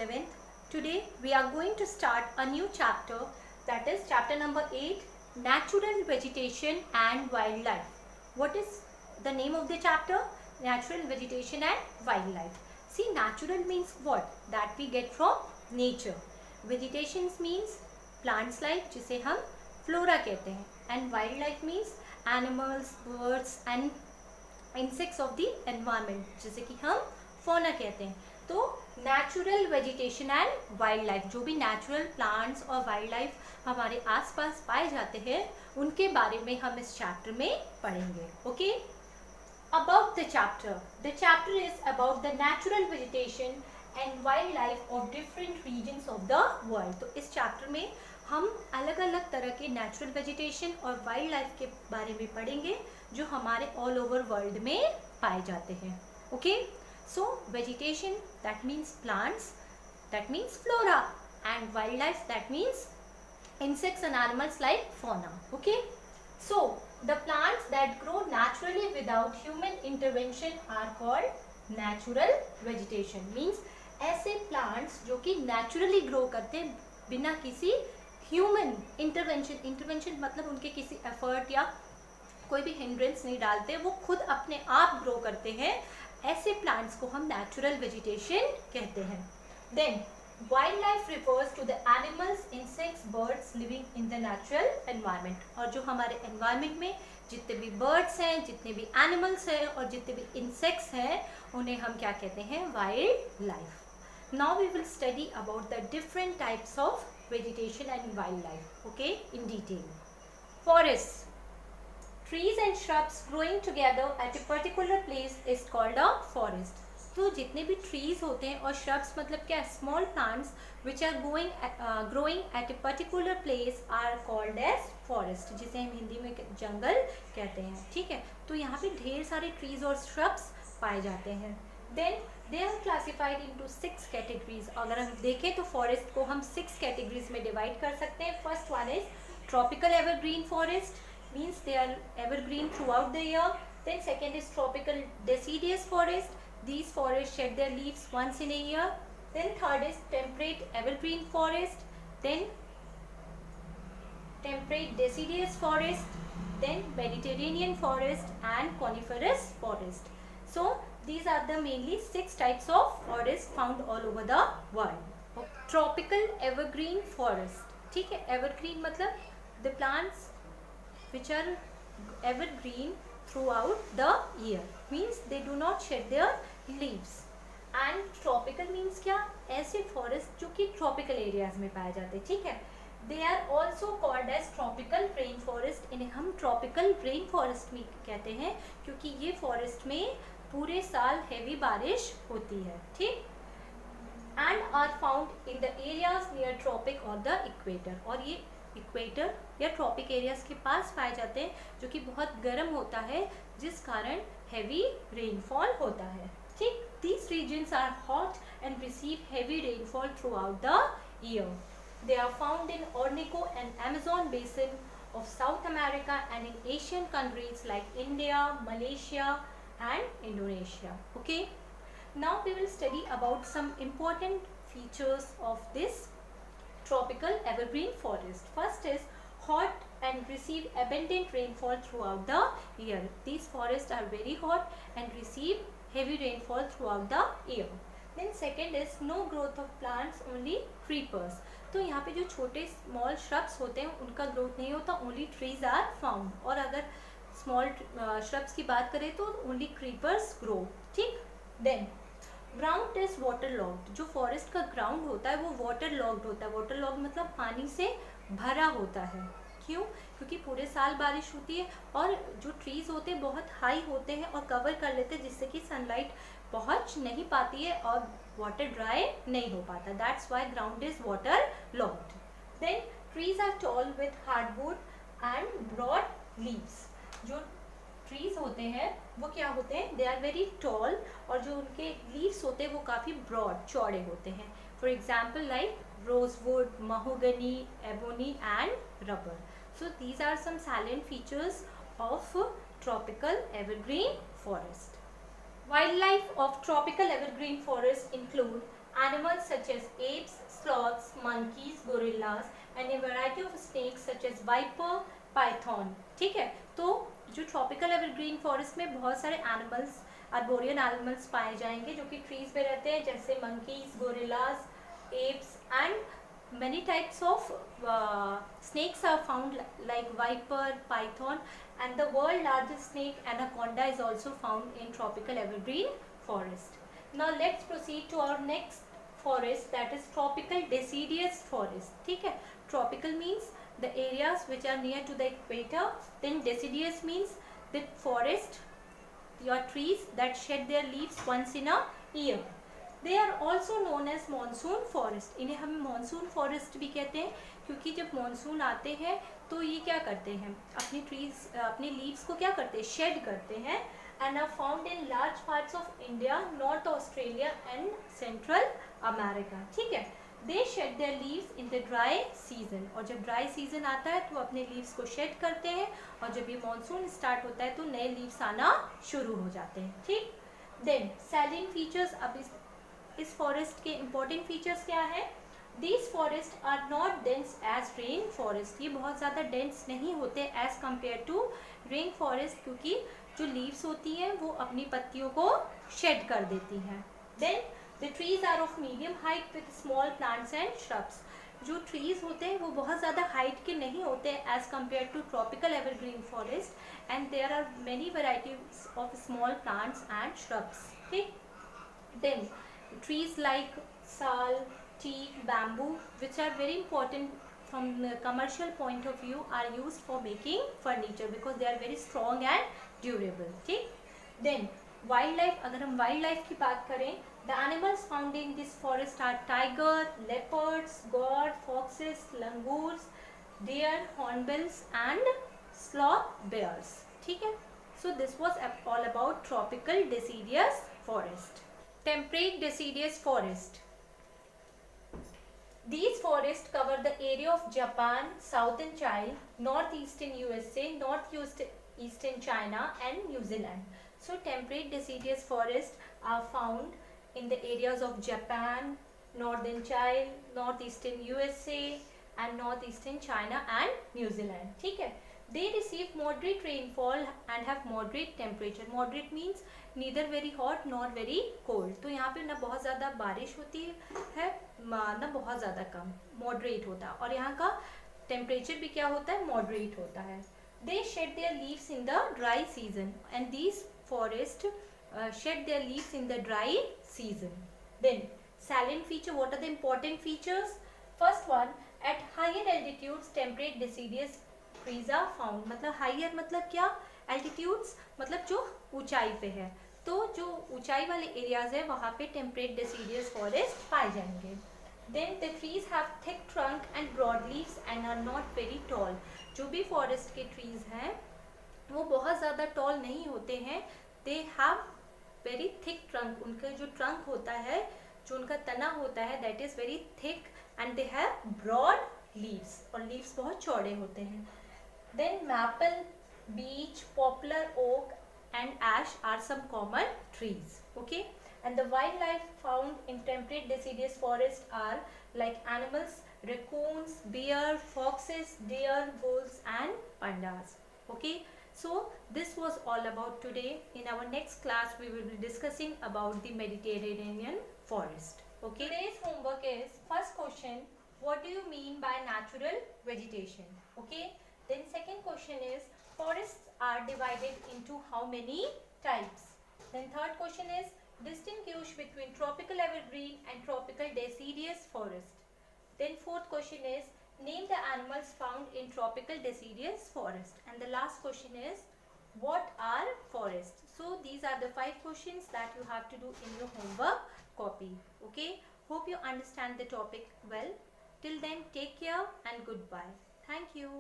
11th. Today we are going to start a new chapter, that is chapter number 8, Natural Vegetation and Wildlife. What is the name of the chapter? Natural Vegetation and Wildlife. See, natural means what? That we get from nature. Vegetation means plants like जिसे हम flora कहते हैं, and wildlife means animals, birds and insects of the environment जिसे कि हम fauna कहते हैं. तो natural vegetation and wild life, जो भी नेचुरल प्लांट्स और वाइल्ड लाइफ हमारे आसपास पाए जाते हैं उनके बारे में हम इस चैप्टर में पढ़ेंगे. Okay, about the chapter is about the natural vegetation and wildlife of different regions of the world. तो इस चैप्टर में हम अलग अलग तरह के नेचुरल वेजिटेशन और वाइल्ड लाइफ के बारे में पढ़ेंगे जो हमारे ऑल ओवर वर्ल्ड में पाए जाते हैं. Okay, so vegetation, that means plants, that means flora, and wildlife, that means insects and animals like fauna. Okay, so the plants that grow naturally without human intervention are called natural vegetation. Means ऐसे plants जो कि naturally grow करते हैं बिना किसी human intervention मतलब उनके किसी effort या कोई भी hindrance नहीं डालते, वो खुद अपने आप grow करते हैं. ऐसे प्लांट्स को हम नेचुरल वेजिटेशन कहते हैं. Then wildlife refers to the animals, insects, birds living in the natural environment. और जो हमारे एनवायरनमेंट में जितने भी बर्ड्स हैं, जितने भी एनिमल्स हैं और जितने भी इंसेक्ट्स हैं उन्हें हम क्या कहते हैं? Wildlife. Now we will study about the different types of vegetation and wildlife. Okay, in detail. Forest, trees and shrubs growing together at a particular place is called a forest. तो जितने भी trees होते हैं और shrubs मतलब क्या? small plants which are growing at a particular place are called as forest, जिसे हम हिंदी में जंगल कहते हैं. ठीक है, तो यहाँ पे ढेर सारे trees और shrubs पाए जाते हैं. Then they are classified into 6 categories. अगर हम देखें तो forest को हम 6 categories में divide कर सकते हैं. First one is tropical evergreen forest, means they are evergreen throughout the year. Then second is tropical deciduous forest. These forests shed their leaves once in a year. Then third is temperate evergreen forest. Then temperate deciduous forest. Then Mediterranean forest and coniferous forest. So these are the mainly 6 types of forest found all over the world. Tropical evergreen forest. ठीक है, evergreen मतलब the plants which are evergreen throughout the year, means they do not shed their leaves. And tropical means क्या? ऐसे forest जो कि tropical areas में पाए जाते हैं. ठीक है, they are also called as tropical rain forest. इन्हें हम tropical rain forest में कहते हैं क्योंकि ये forest में पूरे साल heavy बारिश होती है. ठीक, and are found in the areas near tropic or the equator. और ये इक्वेटर या ट्रॉपिक एरियाज के पास पाए जाते हैं जो कि बहुत गर्म होता है, जिस कारण हैवी रेनफॉल होता है. ठीक, these regions are hot and receive heavy rainfall throughout the year. They are found in Orinoco and Amazon basin of South America and in Asian countries like India, Malaysia and Indonesia. Okay, now we will study about some important features of this tropical evergreen forest. First is hot and receive abundant rainfall throughout the year. These forests are very hot and receive heavy rainfall throughout the year. Then second is no growth of plants, only creepers. तो यहाँ पे जो छोटे small shrubs होते हैं उनका growth नहीं होता, only trees are found. और अगर small shrubs की बात करें तो only creepers grow. ठीक, then ground is water logged. जो फॉरेस्ट का ग्राउंड होता है वो वाटर लॉग्ड होता है. वाटर लॉग्ड मतलब पानी से भरा होता है. क्यों? क्योंकि पूरे साल बारिश होती है और जो ट्रीज होते हैं बहुत हाई होते हैं और कवर कर लेते हैं जिससे कि सनलाइट पहुंच नहीं पाती है और वाटर ड्राई नहीं हो पाता. That's why ground is waterlogged. Then trees are tall with hardwood and broad leaves. जो ट्रीज होते हैं वो क्या होते हैं? दे आर वेरी टॉल और जो उनके लीव्स होते हैं वो काफ़ी ब्रॉड चौड़े होते हैं. For example like rosewood, mahogany, ebony and rubber. So these are some salient features of tropical evergreen forest. Wildlife of tropical evergreen forests include animals such as apes, sloths, monkeys, gorillas and a variety of snakes such as viper, python. ठीक है, तो जो tropical evergreen forest में बहुत सारे animals, आर्बोरियन animals पाए जाएंगे जो कि ट्रीज पे रहते हैं, जैसे monkeys, gorillas, apes and many types of snakes are found like viper, python and the world largest snake anaconda is also found in tropical evergreen forest. Now let's proceed to our next forest, that is tropical deciduous forest. ठीक है, tropical means the areas which are near to the equator, then deciduous means the forest, your trees that shed their leaves once in a year. They are also known as monsoon forest. इन्हें हम monsoon forest भी कहते हैं क्योंकि जब monsoon आते हैं तो ये क्या करते हैं, अपनी ट्रीज, अपने लीव्स को क्या करते हैं, शेड करते हैं. And are found in large parts of India, North Australia and Central America. ठीक है, they shed their leaves in the dry season. और जब ड्राई सीजन आता है तो अपने लीव्स को शेड करते हैं और जब ये मानसून स्टार्ट होता है तो नए लीव्स आना शुरू हो जाते हैं. ठीक, देन सैलिन फीचर्स. अब इस फॉरेस्ट के इम्पोर्टेंट फीचर्स क्या है? These forest are not dense as rain forest. ये बहुत ज़्यादा डेंस नहीं होते as compare to rain forest, क्योंकि जो लीव्स होती हैं वो अपनी पत्तियों को शेड कर देती हैं. Then the trees are of medium height with small plants and shrubs. जो ट्रीज होते हैं वो बहुत ज़्यादा हाइट के नहीं होते as compare to tropical evergreen forest, and there are many varieties of small plants and shrubs. ठीक, then trees like sal, teak, bamboo, which are very important from the commercial point of view, are used for making furniture because they are very strong and durable. ठीक, then wildlife. अगर हम wildlife की बात करें, the animals found in this forest are tiger, leopards, gaur, foxes, langurs, deer, hornbills and sloth bears. ठीक है, so this was all about tropical deciduous forest. Temperate deciduous forest. These forests cover the area of Japan, southern China, northeastern USA, northeastern China and New Zealand. So temperate deciduous forests are found in the areas of Japan, northern China, northeastern USA and northeastern China and New Zealand. ठीक है, they receive moderate rainfall and have moderate temperature. Moderate means neither very hot nor very cold. तो यहाँ पे ना बहुत ज़्यादा बारिश होती है ना बहुत ज़्यादा कम, moderate होता है. और यहाँ का temperature भी क्या होता है, moderate होता है. They shed their leaves in the dry season and these forests shed their leaves in the dry season. Then salient feature. What are the important features? First one, at higher altitudes temperate deciduous trees are found. मतलब higher मतलब क्या, altitudes मतलब जो ऊंचाई पे है, तो जो ऊंचाई वाले एरियाज है वहाँ पे टेम्परेट डेसिडियस फॉरेस्ट पाए जाएंगे. Then the trees have thick trunk and broad leaves and are not very tall. जो भी फॉरेस्ट के ट्रीज हैं वो बहुत ज़्यादा टॉल नहीं होते हैं. They have very thick trunk. उनका जो ट्रंक होता है, जो उनका तना होता है, that is very thick and they have broad leaves, और लीव्स बहुत चौड़े होते हैं. Then maple, beech, poplar, oak and ash are some common trees. Okay, and the wildlife found in temperate deciduous forest are like animals, raccoons, bear, foxes, deer, wolves and pandas. Okay, so this was all about today. In our next class we will be discussing about the Mediterranean forest. Okay, today's homework is first question, what do you mean by natural vegetation? Okay, then second question is forests are divided into how many types? Then third question is distinguish between tropical evergreen and tropical deciduous forest. Then fourth question is name the animals found in tropical deciduous forest. And the last question is what are forests? So these are the 5 questions that you have to do in your homework copy. Okay, hope you understand the topic well. Till then, take care and goodbye. Thank you.